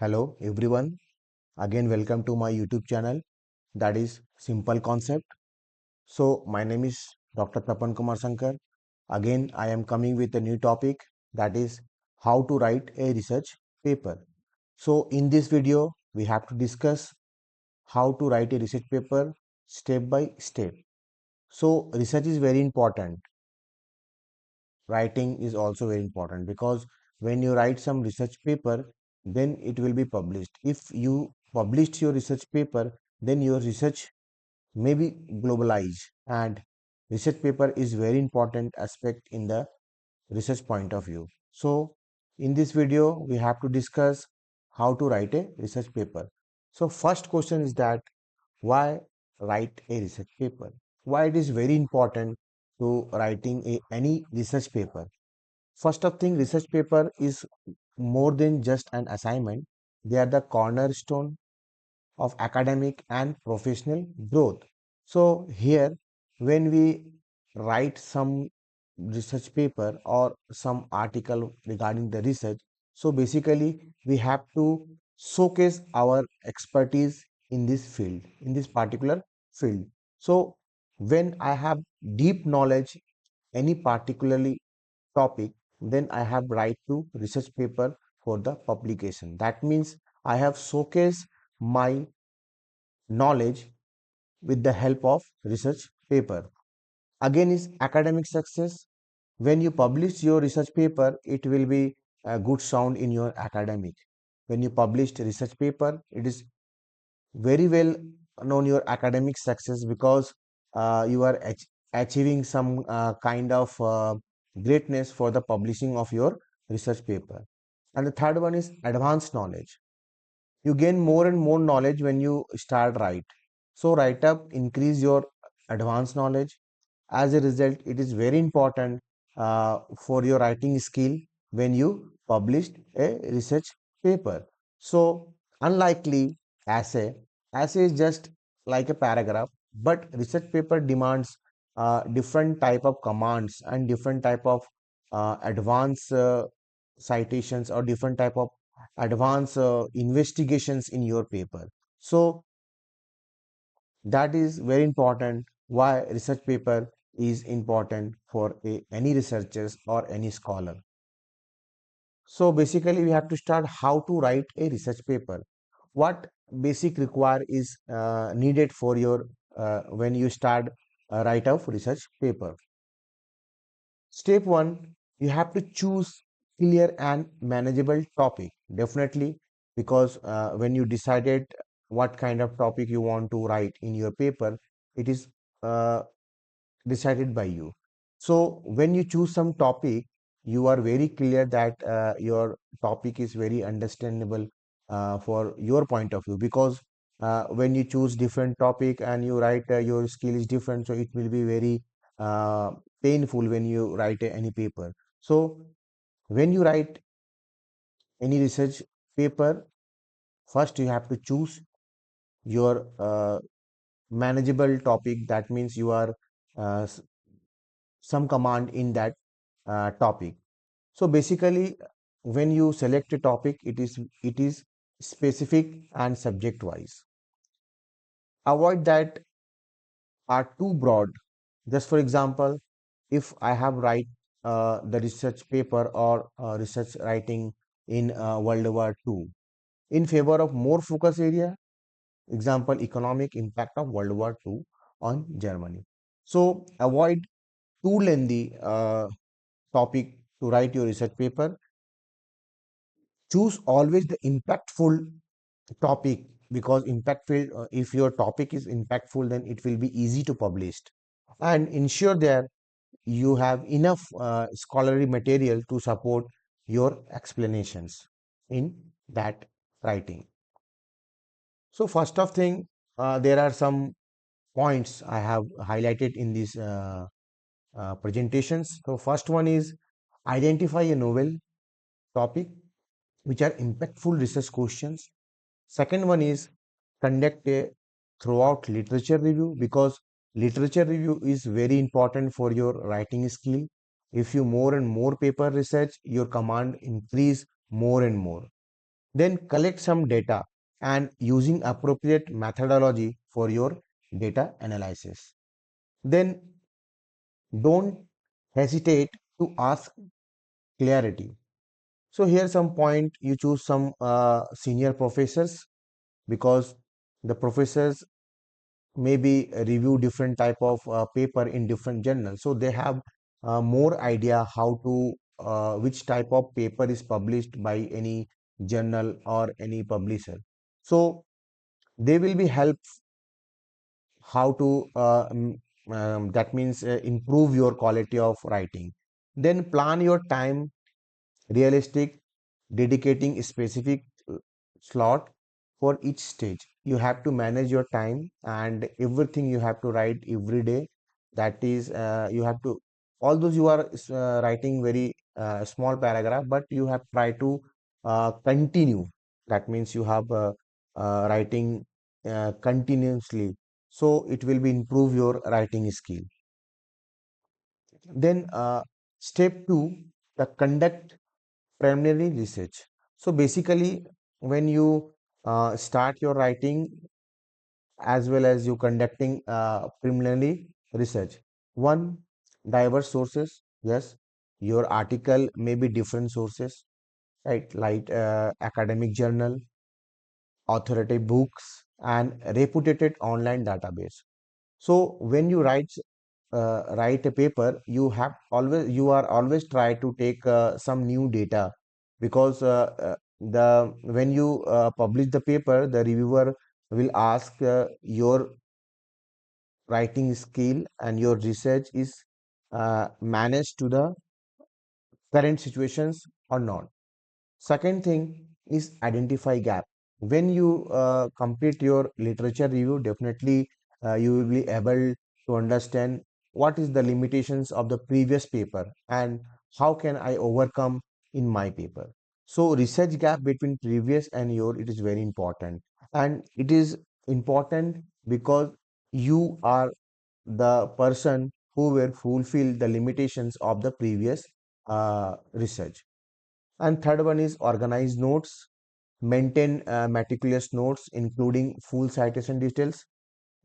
Hello everyone. Again welcome to my YouTube channel, that is Simple Concept. So my name is Dr. Tapan Kumar Sankar. Again I am coming with a new topic, that is how to write a research paper. So in this video we have to discuss how to write a research paper step by step. So research is very important. Writing is also very important because when you write some research paper, then it will be published. If you published your research paper, then your research may be globalized, and research paper is very important aspect in the research point of view. So in this video we have to discuss how to write a research paper. So first question is that why write a research paper? Why it is very important to writing any research paper? First of thing, research paper is more than just an assignment. They are the cornerstone of academic and professional growth. So here, when we write some research paper or some article regarding the research, so basically we have to showcase our expertise in this field, in this particular field. So when I have deep knowledge any particularly topic, then I have right to research paper for the publication. That means I have showcased my knowledge with the help of research paper. Again is academic success. When you publish your research paper, it will be a good sound in your academic. When you published research paper, it is very well known your academic success because you are achieving some kind of greatness for the publishing of your research paper. And the third one is advanced knowledge. You gain more and more knowledge when you start write. So write up increase your advanced knowledge. As a result, it is very important for your writing skill when you published a research paper. So unlikely essay, essay is just like a paragraph, but research paper demands different type of commands and different type of advanced citations or different type of advanced investigations in your paper. So that is very important why research paper is important for any researchers or any scholar. So basically we have to start how to write a research paper. What basic require is needed for your when you start write of research paper. Step 1, you have to choose clear and manageable topic. Definitely, because when you decided what kind of topic you want to write in your paper, it is uh, decided by you. So when you choose some topic, you are very clear that your topic is very understandable for your point of view, because when you choose different topic and you write your skill is different, so it will be very uh, painful when you write any paper. So when you write any research paper, first you have to choose your manageable topic. That means you are some command in that topic. So basically, when you select a topic, it is specific and subject wise. Avoid that are too broad. Just for example, if I have write the research paper or research writing in World War II in favor of more focus area, example economic impact of World War II on Germany. So avoid too lengthy topic to write your research paper. Choose always the impactful topic, because impactful if your topic is impactful, then it will be easy to publish, and ensure that you have enough scholarly material to support your explanations in that writing. So first of thing, there are some points I have highlighted in these presentations. So first one is identify a novel topic which are impactful research questions. Second one is conduct a throughout literature review, because literature review is very important for your writing skill. If you more and more paper research, your command increase more and more. Then collect some data and using appropriate methodology for your data analysis. Then don't hesitate to ask clarity. So here some point you choose some senior professors, because the professors maybe review different type of paper in different journals, so they have more idea how to which type of paper is published by any journal or any publisher. So they will be help how to that means improve your quality of writing. Then plan your time realistic, dedicating a specific slot for each stage. You have to manage your time and everything you have to write every day. That is, you have to, although you are writing very small paragraph, but you have try to continue. That means you have writing continuously. So it will be improve your writing skill. Then step two, the conduct preliminary research. So basically, when you start your writing as well as you conducting preliminary research, one, diverse sources. Yes, your article may be different sources, right? Like academic journal, authoritative books, and reputed online database. So when you write a paper, you are always try to take some new data, because the when you publish the paper, the reviewer will ask your writing skill and your research is managed to the current situations or not. Second thing is identify gap. When you complete your literature review, definitely you will be able to understand what is the limitations of the previous paper and how can I overcome in my paper. So research gap between previous and your, it is very important. And it is important because you are the person who will fulfill the limitations of the previous research. And third one is organize notes, maintain meticulous notes, including full citation details.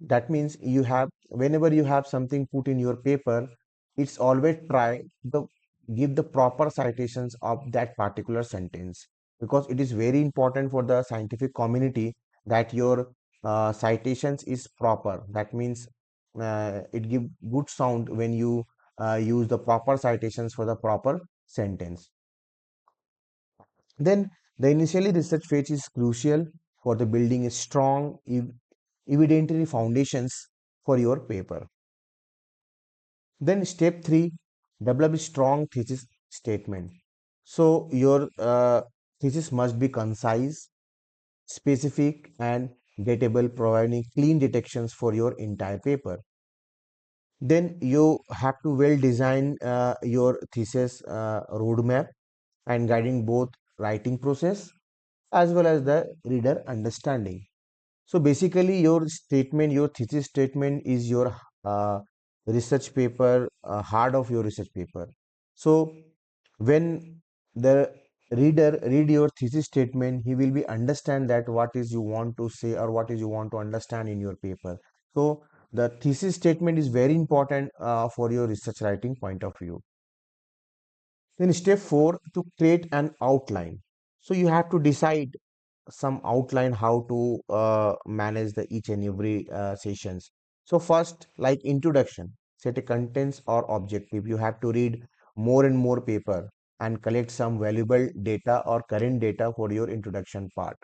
That means you have, whenever you have something put in your paper, it's always try to give the proper citations of that particular sentence, because it is very important for the scientific community that your citations is proper. That means it give good sound when you use the proper citations for the proper sentence. Then the initially research phase is crucial for the building a strong evidentiary foundations for your paper. Then step three, develop a strong thesis statement. So your thesis must be concise, specific, and datable, providing clean detections for your entire paper. Then you have to well design your thesis roadmap and guiding both writing process as well as the reader understanding. So basically, your statement, your thesis statement is your research paper, heart of your research paper. So when the reader read your thesis statement, he will be understand that what is you want to say or what is you want to understand in your paper. So the thesis statement is very important for your research writing point of view. Then step four, to create an outline. So you have to decide some outline how to manage the each and every sessions. So first, like introduction, set a contents or objective. You have to read more and more paper and collect some valuable data or current data for your introduction part.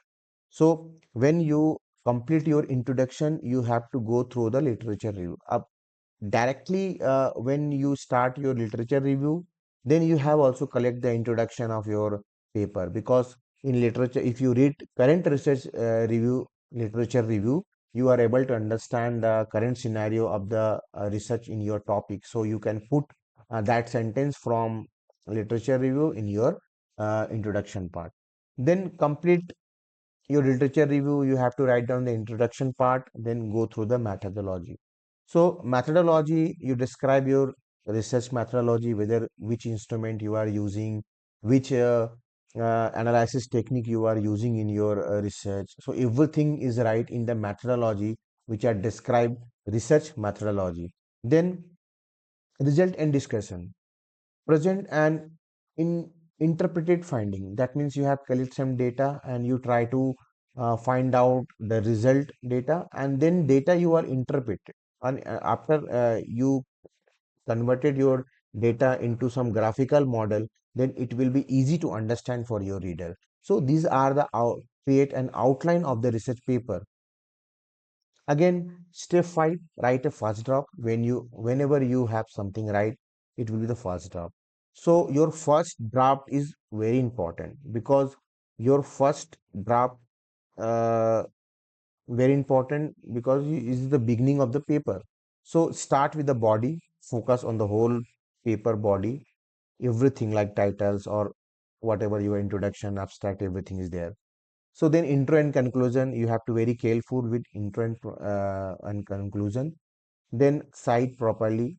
So when you complete your introduction, you have to go through the literature review. Directly when you start your literature review, then you have also collect the introduction of your paper, because in literature, if you read current research review, literature review, you are able to understand the current scenario of the research in your topic, so you can put that sentence from literature review in your introduction part. Then complete your literature review, you have to write down the introduction part, then go through the methodology. So methodology, you describe your research methodology, whether which instrument you are using, which analysis technique you are using in your research. So everything is right in the methodology which are described research methodology. Then result and discussion. Present and in interpreted finding. That means you have collect some data and you try to find out the result data, and then data you are interpret. And after you converted your data into some graphical model, then it will be easy to understand for your reader. So these are the create an outline of the research paper. Again, step 5, write a first draft. Whenever you have something right, it will be the first draft. So your first draft is very important because your first draft uh, very important because is the beginning of the paper. So start with the body, focus on the whole paper body, everything like titles or whatever your introduction, abstract, everything is there. So then intro and conclusion, you have to very careful with intro and conclusion. Then cite properly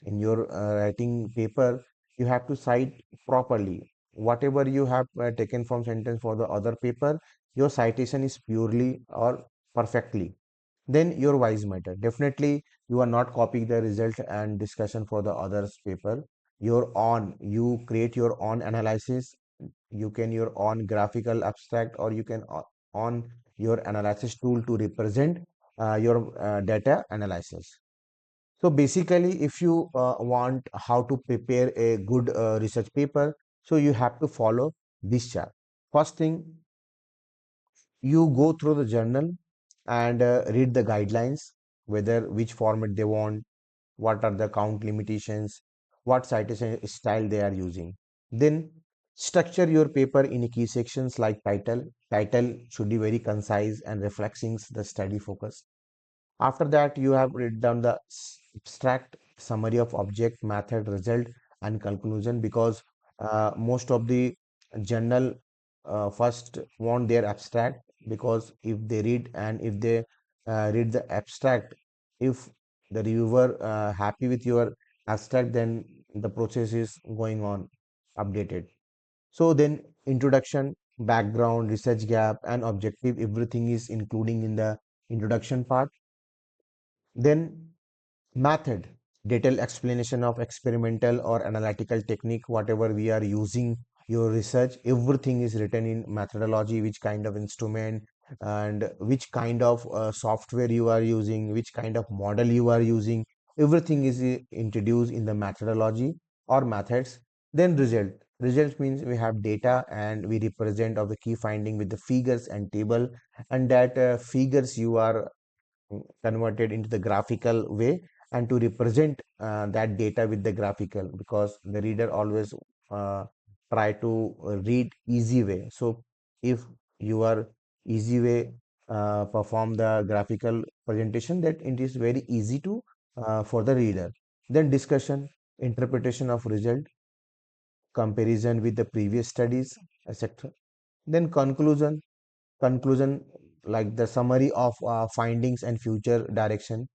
in your writing paper. You have to cite properly. Whatever you have taken from sentence for the other paper, your citation is purely or perfectly. Then your wise matter. Definitely, you are not copying the result and discussion for the others paper. You create your own analysis, you can your own graphical abstract, or you can on your analysis tool to represent your data analysis. So basically, if you want how to prepare a good research paper, so you have to follow this chart. First thing, you go through the journal and read the guidelines, whether which format they want, what are the count limitations, what citation style they are using. Then structure your paper in key sections like title. Title should be very concise and reflecting the study focus. After that, you have written down the abstract summary of object, method, result, and conclusion because most of the journal first want their abstract, because if they read and if they read the abstract, if the reviewer happy with your abstract, then the process is going on updated. So then introduction, background, research gap, and objective, everything is including in the introduction part. Then method, detailed explanation of experimental or analytical technique, whatever we are using your research, everything is written in methodology, which kind of instrument and which kind of software you are using, which kind of model you are using. Everything is introduced in the methodology or methods. Then result. Results means we have data and we represent of the key finding with the figures and table, and that figures you are converted into the graphical way, and to represent that data with the graphical, because the reader always try to read easy way. So if you are easy way perform the graphical presentation, that it is very easy to for the reader. Then discussion, interpretation of result, comparison with the previous studies, etc. Then conclusion like the summary of findings and future direction.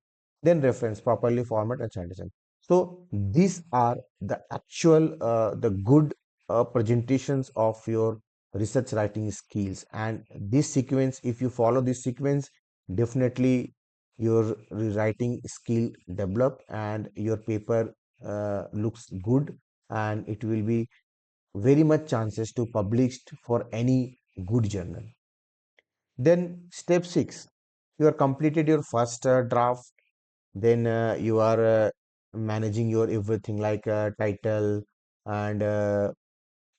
Then reference, properly format and citation. So these are the actual the good presentations of your research writing skills, and this sequence, if you follow this sequence, definitely your writing skill develop and your paper looks good, and it will be very much chances to published for any good journal. Then step 6, you have completed your first draft. Then you are managing your everything like title and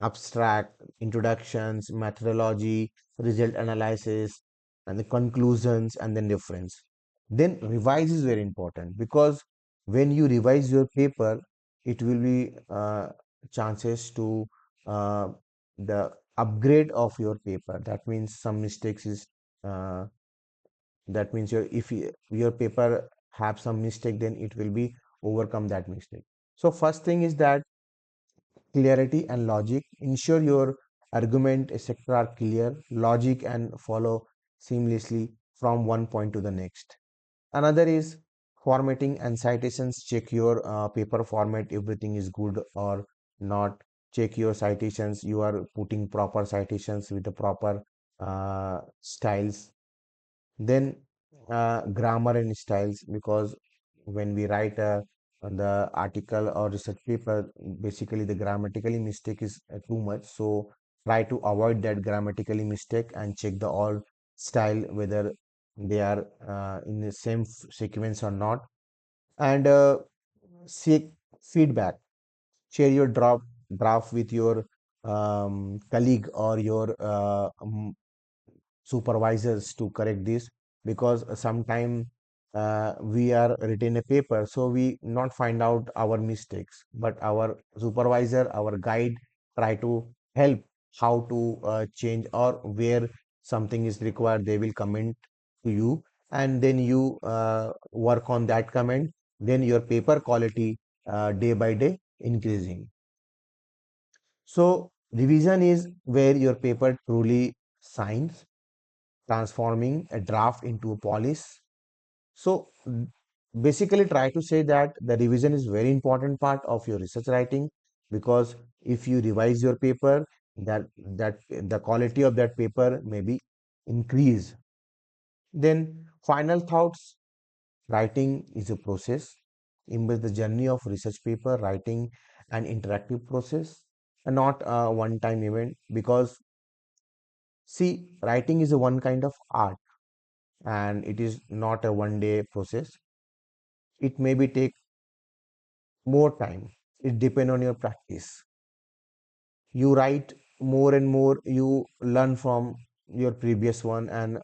abstract, introductions, methodology, result analysis, and the conclusions, and then reference. Then revise is very important because when you revise your paper, it will be chances to uh, the upgrade of your paper. That means some mistakes is uh, that means your paper have some mistake, then it will be overcome that mistake. So first thing is that clarity and logic, ensure your argument etc are clear, logic, and follow seamlessly from one point to the next. Another is formatting and citations, check your paper format, everything is good or not. check your citations, you are putting proper citations with the proper styles. Then grammar and styles, because when we write the article or research paper, basically the grammatically mistake is too much. So try to avoid that grammatically mistake and check the all style whether they are in the same sequence or not. And seek feedback. Share your draft with your colleague or your supervisors to correct this, because sometime we are written a paper, so we not find out our mistakes, but our supervisor, our guide try to help how to change, or where something is required they will comment to you, and then you work on that comment, then your paper quality day by day increasing. So revision is where your paper truly shines, transforming a draft into a polish. So basically try to say that the revision is very important part of your research writing, because if you revise your paper, that the quality of that paper may be increase. Then final thoughts, writing is a process. Embrace the journey of research paper writing, an interactive process and not a one time event, because see, writing is a one kind of art and it is not a one day process. It maybe take more time. It depend on your practice. You write more and more, you learn from your previous one, and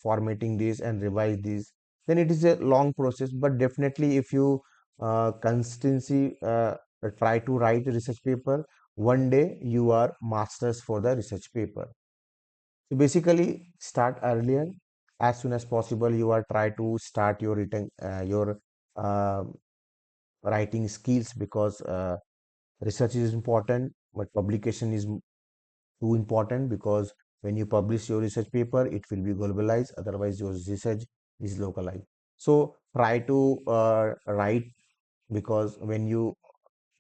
formatting this and revise this, then it is a long process. But definitely if you consistency try to write a research paper, one day you are masters for the research paper. So basically, start earlier, as soon as possible. You are try to start your written your uh, writing skills, because research is important, but publication is too important, because when you publish your research paper, it will be globalized. Otherwise, your research is localized. So try to write, because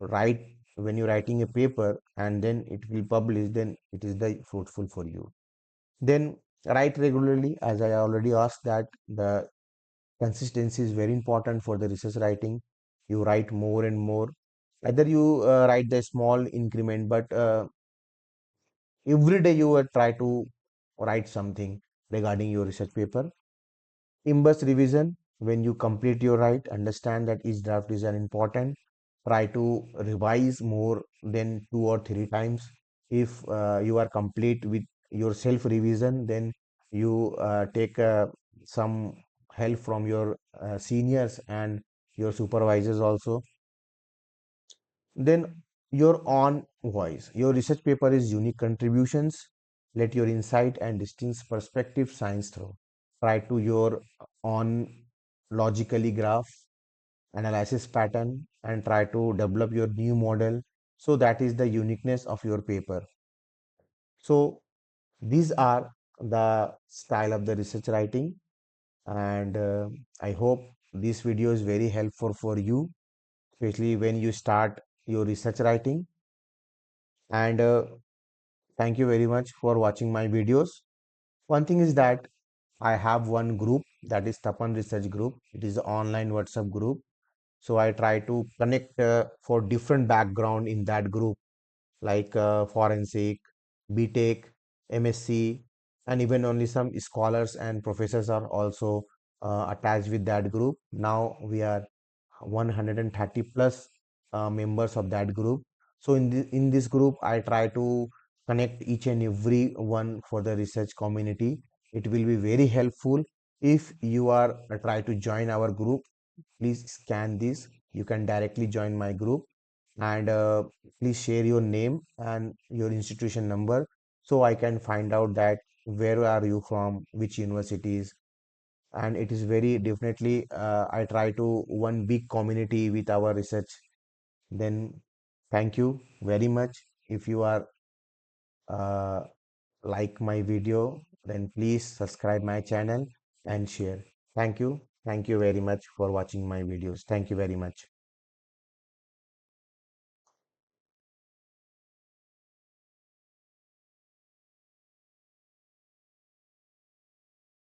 write when you're writing a paper and then it will publish, then it is the fruitful for you. Then write regularly, as I already asked that the consistency is very important for the research writing. You write more and more. Either you write the small increment, but every day you try to write something regarding your research paper. Immerse revision, when you complete your write, understand that each draft is an important. Try to revise more than 2 or 3 times. If you are complete with your self revision, then you take some help from your seniors and your supervisors also. Then your own voice. Your research paper is unique contributions. Let your insight and distinct perspective shines through. Try to your own logically graph, analysis pattern, and try to develop your new model. So that is the uniqueness of your paper. So these are the style of the research writing, and I hope this video is very helpful for you, especially when you start your research writing. And thank you very much for watching my videos. One thing is that I have one group, that is Tapan Research Group. It is an online WhatsApp group. So I try to connect for different background in that group, like forensic, BTech, MSc, and even only some scholars and professors are also attached with that group. Now we are 130 plus members of that group. So in this group, I try to connect each and every one for the research community. It will be very helpful if you are try to join our group. Please scan this. You can directly join my group, and please share your name and your institution number, so I can find out that where are you from, which universities. And it is very definitely I try to one big community with our research. Then thank you very much. If you are uh, like my video, then please subscribe my channel and share. Thank you very much for watching my videos. Thank you very much.